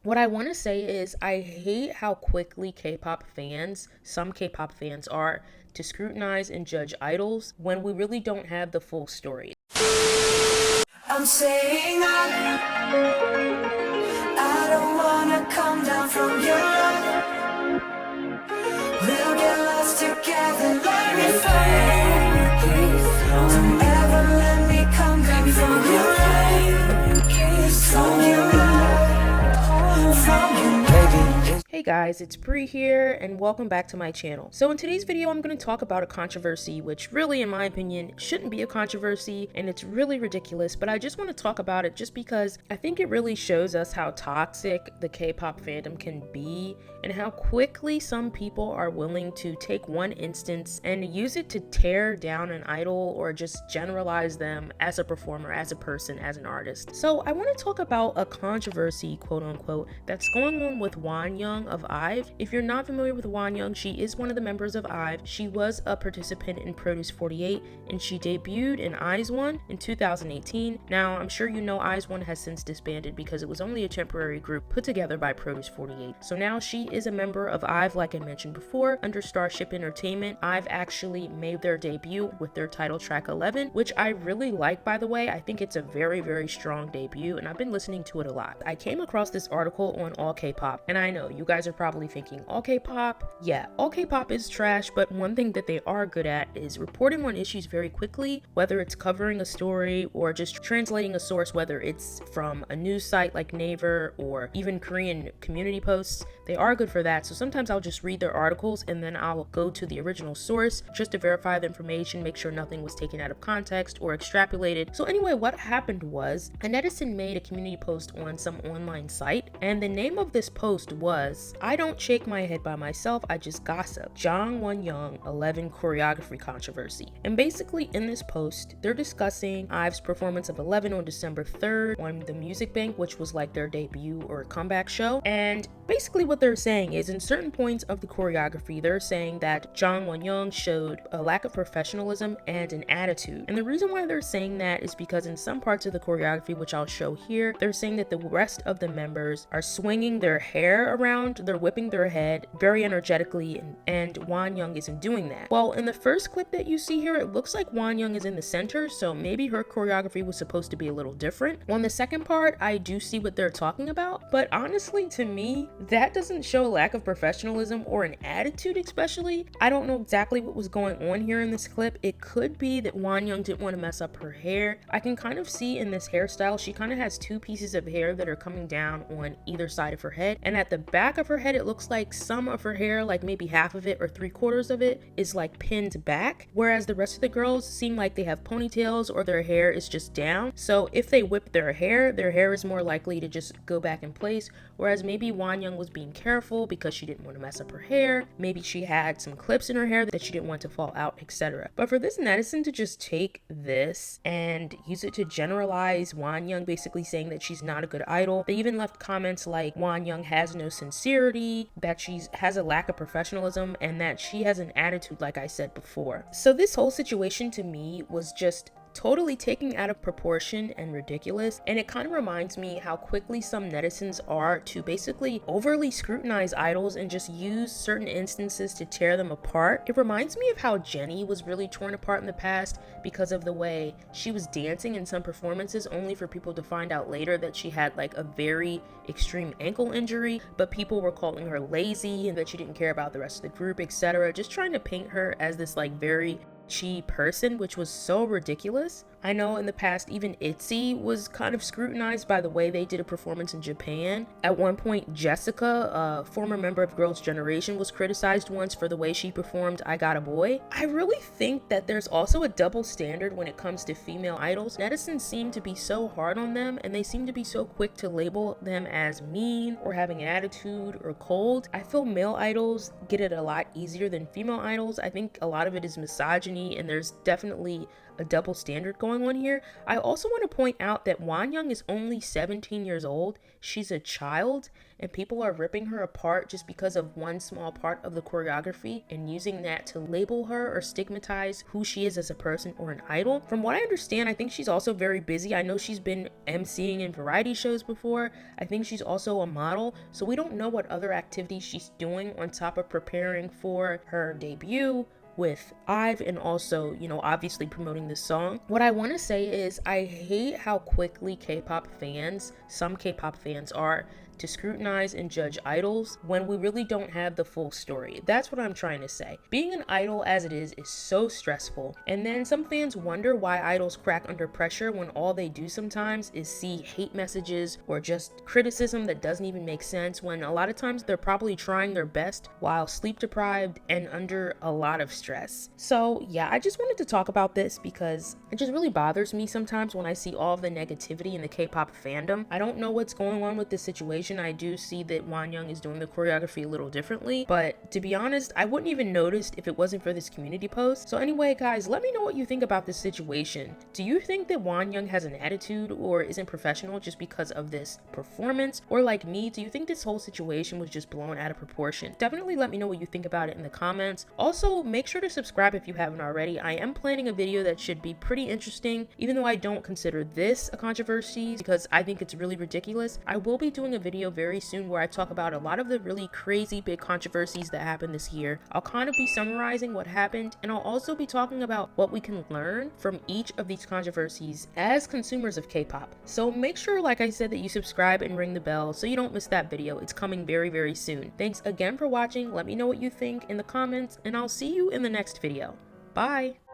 What I want to say is I hate how quickly some K-pop fans are to scrutinize and judge idols when we really don't have the full story. I'm saying I don't wanna come down from your love. We'll get lost together, let me find. Don't ever let me come down from your love. From your love. From your love. Hey guys, it's Bree here and welcome back to my channel. So in today's video, I'm going to talk about a controversy which really, in my opinion, shouldn't be a controversy and it's really ridiculous, but I just want to talk about it just because I think it really shows us how toxic the K-pop fandom can be and how quickly some people are willing to take one instance and use it to tear down an idol or just generalize them as a performer, as a person, as an artist. So I want to talk about a controversy, quote unquote, that's going on with Won-young of IVE. If you're not familiar with Won-young, she is one of the members of IVE. She was a participant in Produce 48 and she debuted in IZ*ONE in 2018. Now, I'm sure you know IZ*ONE has since disbanded because it was only a temporary group put together by Produce 48. So now she is a member of IVE, like I mentioned before, under Starship Entertainment. IVE actually made their debut with their title track 11, which I really like, by the way. I think it's a very, very strong debut and I've been listening to it a lot. I came across this article on All K-pop and I know you guys are probably thinking, all K-pop? Yeah, all K-pop is trash, but one thing that they are good at is reporting on issues very quickly, whether it's covering a story or just translating a source, whether it's from a news site like Naver or even Korean community posts. They are good for that. So sometimes I'll just read their articles and then I'll go to the original source just to verify the information, make sure nothing was taken out of context or extrapolated. So anyway, what happened was a netizen made a community post on some online site, and the name of this post was, "I don't shake my head by myself, I just gossip. Jang Won-young 11 choreography controversy." And basically in this post, they're discussing IVE's performance of 11 on December 3rd on the Music Bank, which was like their debut or comeback show. And basically what they're saying is in certain points of the choreography, they're saying that Jang Won-young showed a lack of professionalism and an attitude. And the reason why they're saying that is because in some parts of the choreography, which I'll show here, they're saying that the rest of the members are swinging their hair around, they're whipping their head very energetically, and Won-young isn't doing that. Well, in the first clip that you see here, it looks like Won-young is in the center, so maybe her choreography was supposed to be a little different. On the second part, I do see what they're talking about, but honestly, to me, that doesn't show a lack of professionalism or an attitude especially. I don't know exactly what was going on here in this clip. It could be that Won-young didn't want to mess up her hair. I can kind of see in this hairstyle, she kind of has two pieces of hair that are coming down on either side of her head, and at the back of her head, it looks like some of her hair, like maybe half of it or 3/4 of it, is like pinned back, whereas the rest of the girls seem like they have ponytails or their hair is just down. So if they whip their hair is more likely to just go back in place, whereas maybe Won-young was being careful because she didn't want to mess up her hair. Maybe she had some clips in her hair that she didn't want to fall out, etc. But for this netizen to just take this and use it to generalize Won-young, basically saying that she's not a good idol. They even left comments like Won-young has no sincerity, that she has a lack of professionalism, and that she has an attitude, like I said before. So this whole situation to me was just totally taken out of proportion and ridiculous, and it kind of reminds me how quickly some netizens are to basically overly scrutinize idols and just use certain instances to tear them apart. It reminds me of how Jennie was really torn apart in the past because of the way she was dancing in some performances, only for people to find out later that she had like a very extreme ankle injury, but people were calling her lazy and that she didn't care about the rest of the group, etc., just trying to paint her as this like very chi person, which was so ridiculous. I know in the past even ITZY was kind of scrutinized by the way they did a performance in Japan. At one point, Jessica, a former member of Girls' Generation, was criticized once for the way she performed I Got a Boy. I really think that there's also a double standard when it comes to female idols. Netizens seem to be so hard on them and they seem to be so quick to label them as mean or having an attitude or cold. I feel male idols get it a lot easier than female idols. I think a lot of it is misogyny and there's definitely a double standard going on here. I also want to point out that Won-young is only 17 years old. She's a child, and people are ripping her apart just because of one small part of the choreography and using that to label her or stigmatize who she is as a person or an idol. From what I understand, I think she's also very busy. I know she's been emceeing in variety shows before. I think she's also a model, so we don't know what other activities she's doing on top of preparing for her debut with IVE and also, you know, obviously promoting this song. What I want to say is I hate how quickly K-pop fans, some K-pop fans are to scrutinize and judge idols when we really don't have the full story. That's what I'm trying to say. Being an idol as it is so stressful, and then some fans wonder why idols crack under pressure when all they do sometimes is see hate messages or just criticism that doesn't even make sense, when a lot of times they're probably trying their best while sleep deprived and under a lot of stress. So yeah, I just wanted to talk about this because it just really bothers me sometimes when I see all of the negativity in the K-pop fandom. I don't know what's going on with this situation. I do see that Won-young is doing the choreography a little differently, but to be honest, I wouldn't even noticed if it wasn't for this community post. So anyway, guys, let me know what you think about this situation. Do you think that Won-young has an attitude or isn't professional just because of this performance? Or like me, do you think this whole situation was just blown out of proportion? Definitely let me know what you think about it in the comments. Also, make sure to subscribe if you haven't already. I am planning a video that should be pretty interesting, even though I don't consider this a controversy because I think it's really ridiculous. I will be doing a video very soon where I talk about a lot of the really crazy big controversies that happened this year. I'll kind of be summarizing what happened, and I'll also be talking about what we can learn from each of these controversies as consumers of K-pop. So make sure, like I said, that you subscribe and ring the bell so you don't miss that video. It's coming very, very soon. Thanks again for watching. Let me know what you think in the comments, and I'll see you in the next video. Bye!